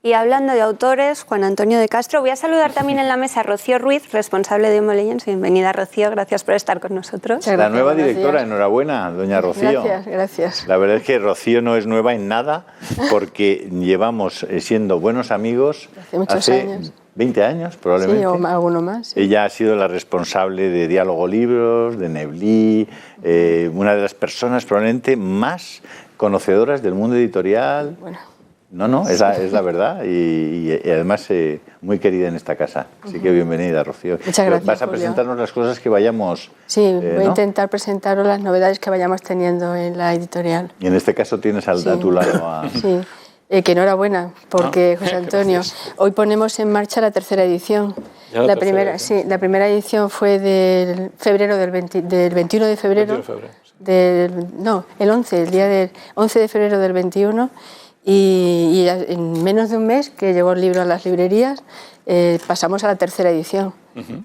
Y hablando de autores, Juan Antonio de Castro, voy a saludar también en la mesa a Rocío Ruiz, responsable de Homo Legends. Bienvenida, Rocío, gracias por estar con nosotros. La nueva directora, enhorabuena, doña Rocío. Gracias. La verdad es que Rocío no es nueva en nada, porque llevamos siendo buenos amigos hace muchos años. 20 años, probablemente. Sí, o alguno más. Sí. Ella ha sido la responsable de Diálogo Libros, de Neblí, una de las personas probablemente más conocedoras del mundo editorial. Bueno. No, es la verdad y además muy querida en esta casa. Así que bienvenida, Rocío. Muchas gracias, Vas a presentarnos las cosas que vayamos... Sí, voy a intentar presentaros las novedades que vayamos teniendo en la editorial. Y en este caso tienes a tu lado a... Sí, que enhorabuena, porque José Antonio, hoy ponemos en marcha la tercera edición. La primera edición fue del 21 de febrero. El 11, el día del 11 de febrero del 21. Y en menos de un mes que llegó el libro a las librerías, pasamos a la tercera edición.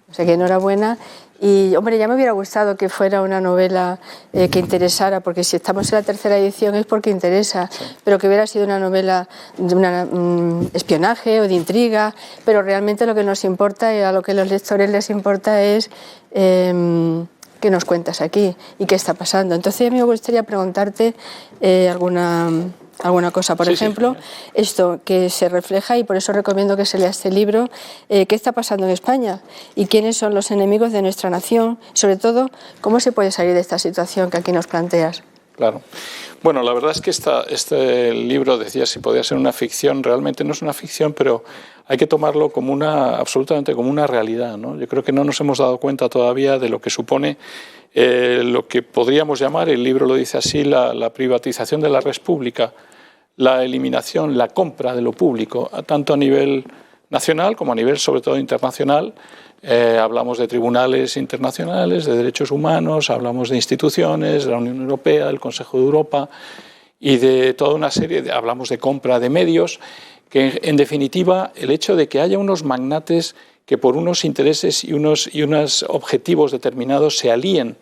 O sea que enhorabuena. Y, hombre, ya me hubiera gustado que fuera una novela que interesara, porque si estamos en la tercera edición es porque interesa, pero que hubiera sido una novela de espionaje o de intriga, pero realmente lo que nos importa y a lo que a los lectores les importa es qué nos cuentas aquí y qué está pasando. Entonces a mí me gustaría preguntarte alguna cosa. Por ejemplo, esto que se refleja, y por eso recomiendo que se lea este libro, qué está pasando en España y quiénes son los enemigos de nuestra nación, sobre todo, cómo se puede salir de esta situación que aquí nos planteas. Claro. Bueno, la verdad es que este libro, decía, si podía ser una ficción, realmente no es una ficción, pero hay que tomarlo como absolutamente como una realidad, ¿no? Yo creo que no nos hemos dado cuenta todavía de lo que supone lo que podríamos llamar, el libro lo dice así, la privatización de la red pública, la eliminación, la compra de lo público, tanto a nivel nacional como a nivel, sobre todo, internacional. Hablamos de tribunales internacionales, de derechos humanos, hablamos de instituciones, de la Unión Europea, del Consejo de Europa y de toda una serie, hablamos de compra de medios, que en definitiva el hecho de que haya unos magnates que por unos intereses y unos objetivos determinados se alíen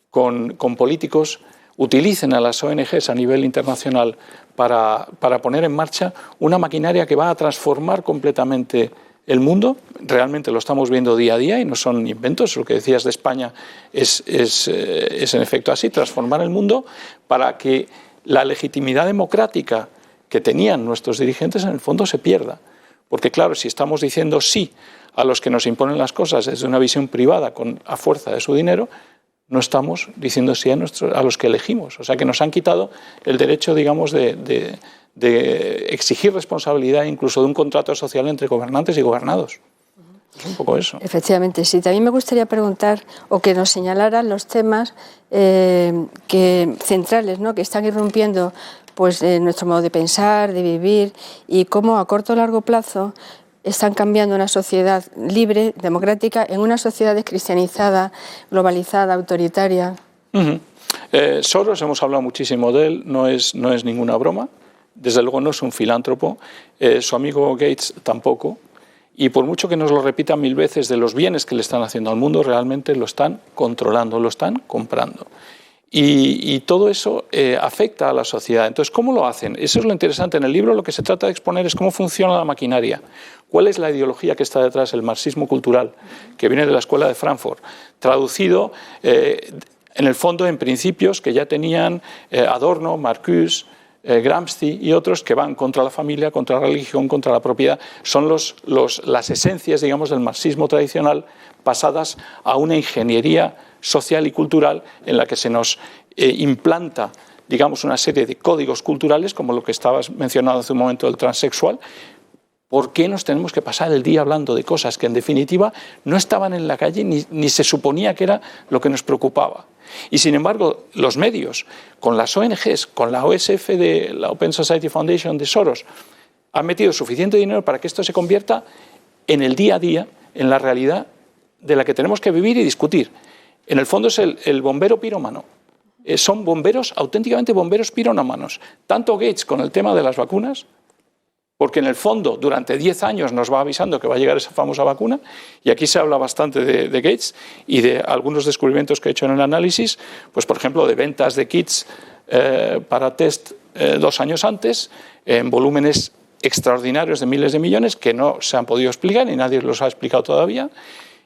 con políticos, utilicen a las ONGs a nivel internacional para poner en marcha una maquinaria que va a transformar completamente el mundo. Realmente lo estamos viendo día a día y no son inventos. Lo que decías de España es en efecto así, transformar el mundo para que la legitimidad democrática que tenían nuestros dirigentes en el fondo se pierda. Porque claro, si estamos diciendo sí a los que nos imponen las cosas desde una visión privada a fuerza de su dinero, no estamos diciendo sí a los que elegimos. O sea que nos han quitado el derecho, digamos, de exigir responsabilidad incluso de un contrato social entre gobernantes y gobernados. Es un poco eso. Efectivamente, sí. También me gustaría preguntar o que nos señalaran los temas centrales, ¿no?, que están irrumpiendo pues, nuestro modo de pensar, de vivir, y cómo a corto o largo plazo están cambiando una sociedad libre, democrática, en una sociedad descristianizada, globalizada, autoritaria. Soros, hemos hablado muchísimo de él, no es ninguna broma, desde luego no es un filántropo, su amigo Gates tampoco, y por mucho que nos lo repitan 1000 veces de los bienes que le están haciendo al mundo, realmente lo están controlando, lo están comprando. Y todo eso afecta a la sociedad. Entonces, ¿cómo lo hacen? Eso es lo interesante. En el libro lo que se trata de exponer es cómo funciona la maquinaria, cuál es la ideología que está detrás, el marxismo cultural, que viene de la Escuela de Frankfurt, traducido en el fondo en principios que ya tenían Adorno, Marcuse, Gramsci y otros, que van contra la familia, contra la religión, contra la propiedad. Son las esencias, digamos, del marxismo tradicional pasadas a una ingeniería social y cultural en la que se nos implanta, digamos, una serie de códigos culturales, como lo que estabas mencionando hace un momento del transexual. ¿Por qué nos tenemos que pasar el día hablando de cosas que en definitiva no estaban en la calle ni se suponía que era lo que nos preocupaba? Y sin embargo, los medios, con las ONGs, con la OSF de la Open Society Foundation de Soros, han metido suficiente dinero para que esto se convierta en el día a día, en la realidad de la que tenemos que vivir y discutir. En el fondo es el bombero pirómano. Son bomberos, auténticamente bomberos pirómanos. Tanto Gates con el tema de las vacunas, porque en el fondo durante 10 años nos va avisando que va a llegar esa famosa vacuna, y aquí se habla bastante de Gates y de algunos descubrimientos que he hecho en el análisis, pues por ejemplo de ventas de kits para test 2 años antes, en volúmenes extraordinarios de miles de millones que no se han podido explicar y nadie los ha explicado todavía,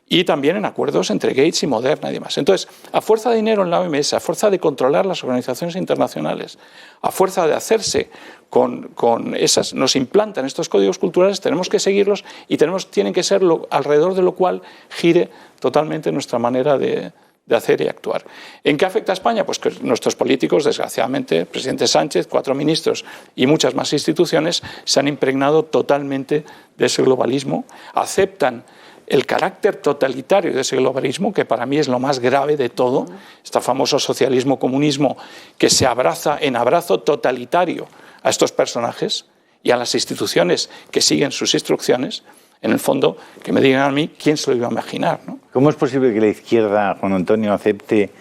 y también en acuerdos entre Gates y Moderna y demás. Entonces, a fuerza de dinero en la OMS, a fuerza de controlar las organizaciones internacionales, a fuerza de hacerse con esas, nos implantan estos códigos culturales, tenemos que seguirlos y tienen que ser alrededor de lo cual gire totalmente nuestra manera de hacer y actuar. ¿En qué afecta a España? Pues que nuestros políticos, desgraciadamente, el presidente Sánchez, 4 ministros y muchas más instituciones se han impregnado totalmente de ese globalismo, aceptan el carácter totalitario de ese globalismo, que para mí es lo más grave de todo, este famoso socialismo-comunismo que se abraza en abrazo totalitario a estos personajes y a las instituciones que siguen sus instrucciones. En el fondo, que me digan a mí quién se lo iba a imaginar, ¿no? ¿Cómo es posible que la izquierda, Juan Antonio, acepte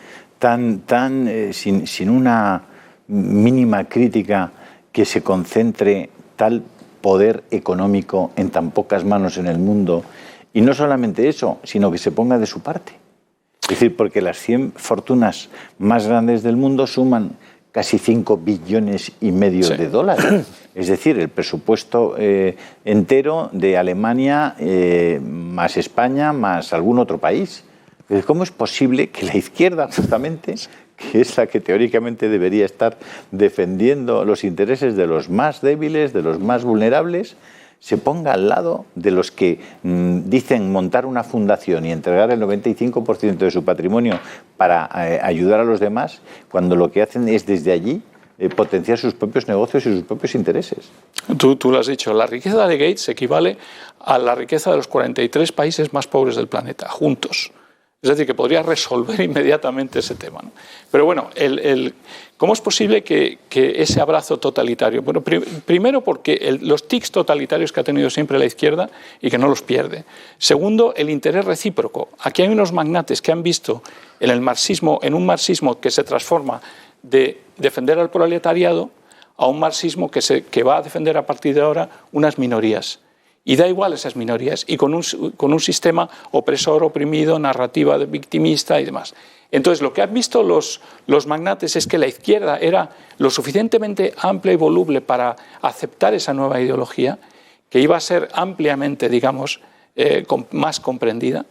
sin una mínima crítica que se concentre tal poder económico en tan pocas manos en el mundo? Y no solamente eso, sino que se ponga de su parte. Es decir, porque las 100 fortunas más grandes del mundo suman casi 5,5 billones de dólares. Es decir, el presupuesto entero de Alemania, más España, más algún otro país. ¿Cómo es posible que la izquierda, justamente, que es la que teóricamente debería estar defendiendo los intereses de los más débiles, de los más vulnerables, se ponga al lado de los que dicen montar una fundación y entregar el 95% de su patrimonio para ayudar a los demás, cuando lo que hacen es desde allí potenciar sus propios negocios y sus propios intereses? Tú lo has dicho, la riqueza de Gates equivale a la riqueza de los 43 países más pobres del planeta, juntos. Es decir, que podría resolver inmediatamente ese tema, ¿no? Pero bueno, ¿cómo es posible que ese abrazo totalitario? Bueno, primero porque los tics totalitarios que ha tenido siempre la izquierda y que no los pierde. Segundo, el interés recíproco. Aquí hay unos magnates que han visto en un marxismo que se transforma de defender al proletariado a un marxismo que va a defender a partir de ahora unas minorías. Y da igual esas minorías, y con un sistema opresor, oprimido, narrativa victimista y demás. Entonces, lo que han visto los magnates es que la izquierda era lo suficientemente amplia y voluble para aceptar esa nueva ideología, que iba a ser ampliamente, digamos, más comprendida,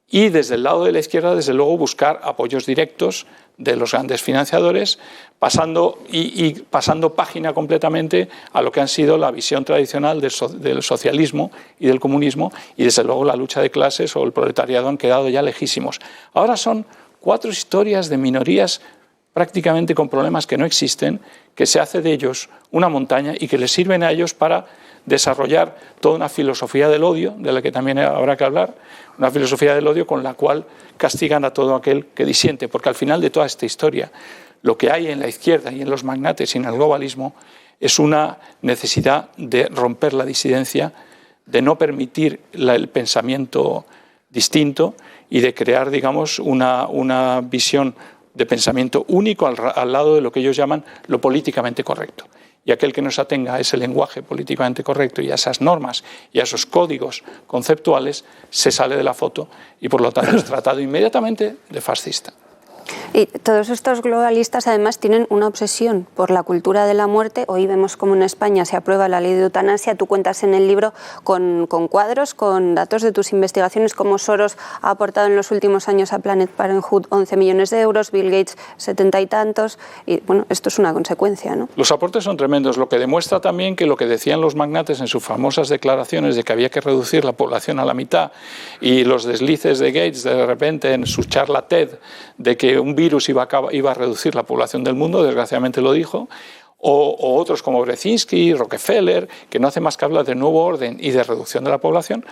y desde el lado de la izquierda, desde luego, buscar apoyos directos de los grandes financiadores, pasando página completamente a lo que han sido la visión tradicional del socialismo y del comunismo, y desde luego la lucha de clases o el proletariado han quedado ya lejísimos. Ahora son 4 historias de minorías prácticamente con problemas que no existen, que se hace de ellos una montaña y que les sirven a ellos para desarrollar toda una filosofía del odio, de la que también habrá que hablar, una filosofía del odio con la cual castigan a todo aquel que disiente, porque al final de toda esta historia, lo que hay en la izquierda y en los magnates y en el globalismo es una necesidad de romper la disidencia, de no permitir el pensamiento distinto y de crear, digamos, una visión de pensamiento único al lado de lo que ellos llaman lo políticamente correcto. Y aquel que no se atenga a ese lenguaje políticamente correcto y a esas normas y a esos códigos conceptuales se sale de la foto y por lo tanto es tratado inmediatamente de fascista. Y todos estos globalistas además tienen una obsesión por la cultura de la muerte. Hoy vemos cómo en España se aprueba la ley de eutanasia. Tú cuentas en el libro con cuadros, con datos de tus investigaciones, cómo Soros ha aportado en los últimos años a Planned Parenthood 11 millones de euros, Bill Gates 70 y tantos. Y bueno, esto es una consecuencia, ¿no? Los aportes son tremendos, lo que demuestra también que lo que decían los magnates en sus famosas declaraciones de que había que reducir la población a la mitad y los deslices de Gates de repente en su charla TED de que un virus iba a reducir la población del mundo, desgraciadamente lo dijo, o otros como Brzezinski, Rockefeller, que no hace más que hablar de nuevo orden y de reducción de la población.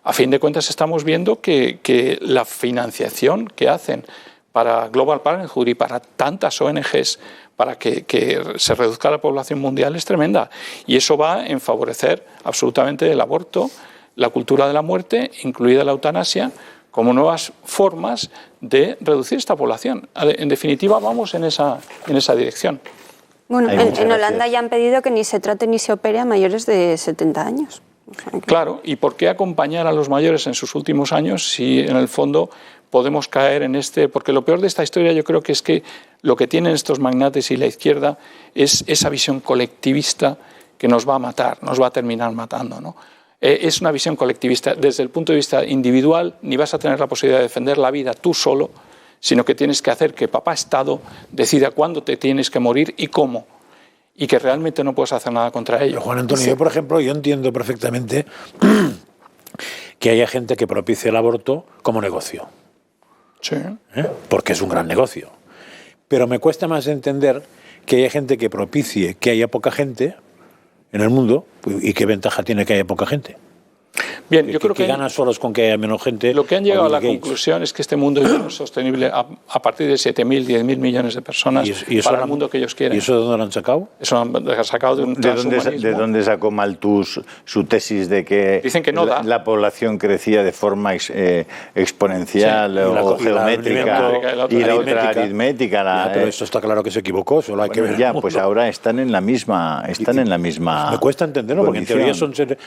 A fin de cuentas estamos viendo que la financiación que hacen para Global Parenthood y para tantas ONGs para que se reduzca la población mundial es tremenda. Y eso va en favorecer absolutamente el aborto, la cultura de la muerte, incluida la eutanasia, como nuevas formas de reducir esta población. En definitiva, vamos en esa dirección. Bueno, en Holanda ya han pedido que ni se trate ni se opere a mayores de 70 años. O sea que... Claro, ¿y por qué acompañar a los mayores en sus últimos años si en el fondo podemos caer en porque lo peor de esta historia yo creo que es que lo que tienen estos magnates y la izquierda es esa visión colectivista que nos va a matar, nos va a terminar matando, ¿no? Es una visión colectivista. Desde el punto de vista individual, ni vas a tener la posibilidad de defender la vida tú solo, sino que tienes que hacer que papá Estado decida cuándo te tienes que morir y cómo, y que realmente no puedes hacer nada contra ello. Pero Juan Antonio, yo, por ejemplo, yo entiendo perfectamente que haya gente que propicie el aborto como negocio. Sí. Porque es un gran negocio. Pero me cuesta más entender que haya gente que propicie que haya poca gente en el mundo, y qué ventaja tiene que haya poca gente. Bien, yo creo que ganan solos con que haya menos gente. Lo que han llegado a la conclusión es que este mundo es no sostenible a partir de 7.000, 10.000 millones de personas para el mundo que ellos quieren. ¿Y eso de dónde lo han sacado? Eso lo han sacado de un transhumanismo. ¿De dónde sacó Malthus su tesis de que, dicen que no la población crecía de forma exponencial o geométrica y la otra aritmética? Pero eso está claro que se equivocó, solo hay que ver. Ya, pues ahora están en la misma. Me cuesta entenderlo, porque en teoría son seres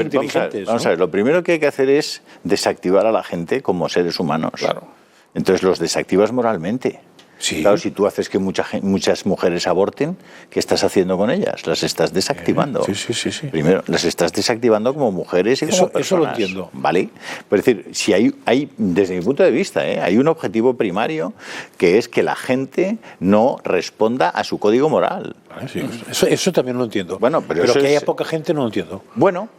inteligentes. Vamos a ver, lo primero que hay que hacer es desactivar a la gente como seres humanos. Claro. Entonces los desactivas moralmente. Sí. Claro, si tú haces que muchas mujeres aborten, ¿qué estás haciendo con ellas? Las estás desactivando. Sí. Primero, las estás desactivando como mujeres y como personas. Eso lo entiendo. ¿Vale? Es decir, si hay, desde mi punto de vista, hay un objetivo primario que es que la gente no responda a su código moral. Vale, sí. Eso también lo entiendo. Bueno, pero que haya poca gente no lo entiendo. Bueno,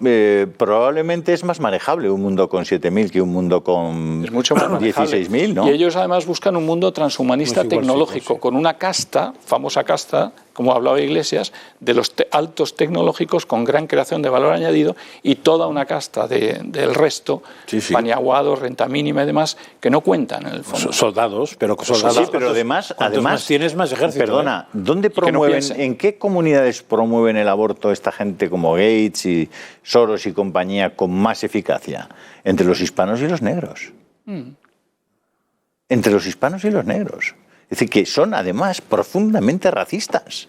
probablemente es más manejable un mundo con 7.000 que un mundo con 16.000, ¿no? Y ellos además buscan un mundo transhumanista tecnológico, con una casta, famosa casta, como hablaba Iglesias, de los altos tecnológicos con gran creación de valor añadido, y toda una casta del resto, paniaguados, renta mínima y demás, que no cuentan en el fondo. Soldados, pero además más tienes, más ejército. Perdona, ¿dónde promueven, en qué comunidades promueven el aborto esta gente como Gates y Soros y compañía con más eficacia? Entre los hispanos y los negros. Entre los hispanos y los negros. Es decir, que son además profundamente racistas.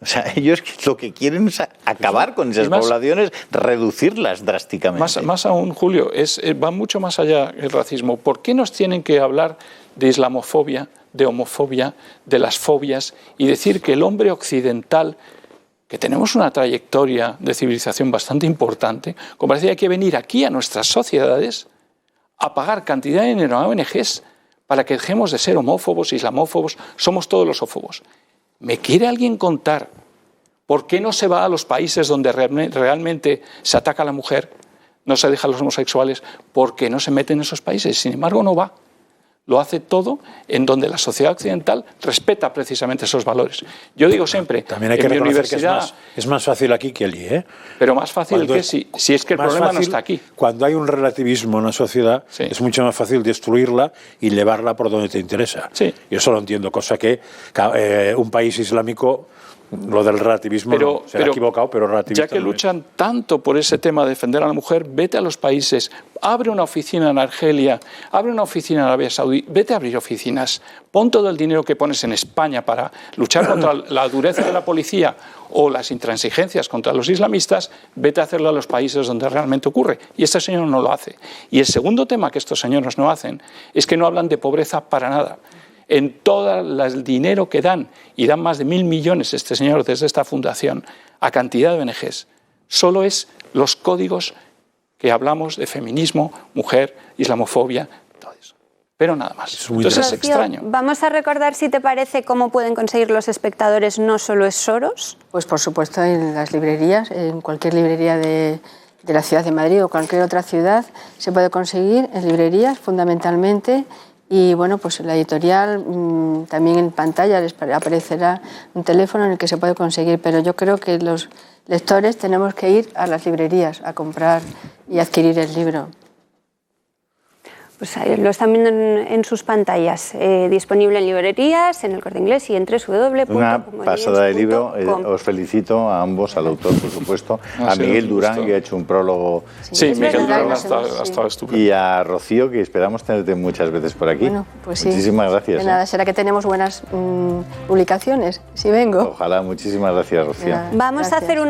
O sea, ellos lo que quieren es acabar con esas poblaciones, reducirlas drásticamente. Más aún, Julio, va mucho más allá el racismo. ¿Por qué nos tienen que hablar de islamofobia, de homofobia, de las fobias, y decir que el hombre occidental, que tenemos una trayectoria de civilización bastante importante, como parece que hay que venir aquí a nuestras sociedades a pagar cantidad de dinero a ONGs para que dejemos de ser homófobos, islamófobos, somos todos los ófobos? ¿Me quiere alguien contar por qué no se va a los países donde realmente se ataca a la mujer, no se deja a los homosexuales? ¿Por qué no se mete en esos países? Sin embargo, no va. Lo hace todo en donde la sociedad occidental respeta precisamente esos valores. Yo digo siempre, también hay que reconocer que es más fácil aquí que allí, ¿eh? Pero más fácil si es que el problema no está aquí. Cuando hay un relativismo en una sociedad, es mucho más fácil destruirla y llevarla por donde te interesa. Sí. Yo eso lo entiendo, cosa que un país islámico, lo del relativismo se ha equivocado, pero relativista. Ya que luchan tanto por ese tema de defender a la mujer, vete a los países, abre una oficina en Argelia, abre una oficina en Arabia Saudí, vete a abrir oficinas, pon todo el dinero que pones en España para luchar contra la dureza de la policía o las intransigencias contra los islamistas, vete a hacerlo a los países donde realmente ocurre. Y este señor no lo hace. Y el segundo tema que estos señores no hacen es que no hablan de pobreza para nada. En todo el dinero que dan, y dan más de 1.000 millones este señor desde esta fundación, a cantidad de ONGs, solo es los códigos que hablamos de feminismo, mujer, islamofobia, todo eso. Pero nada más. Entonces es extraño. Vamos a recordar, si te parece, cómo pueden conseguir los espectadores No Solo es Soros. Pues por supuesto en las librerías, en cualquier librería de la ciudad de Madrid o cualquier otra ciudad, se puede conseguir en librerías fundamentalmente. Y bueno, pues la editorial, también en pantalla les aparecerá un teléfono en el que se puede conseguir, pero yo creo que los lectores tenemos que ir a las librerías a comprar y adquirir el libro. Pues lo están viendo en sus pantallas, disponible en librerías, en el Corte Inglés y en www. Una pasada de libro. Os felicito a ambos, al autor, por supuesto, a Miguel Durán, que ha hecho un prólogo. Sí, Miguel Durán ha estado estupendo. Y a Rocío, que esperamos tenerte muchas veces por aquí. Bueno, pues sí. Muchísimas gracias. De nada, será que tenemos buenas publicaciones, si vengo. Ojalá, muchísimas gracias, Rocío. Vamos a hacer una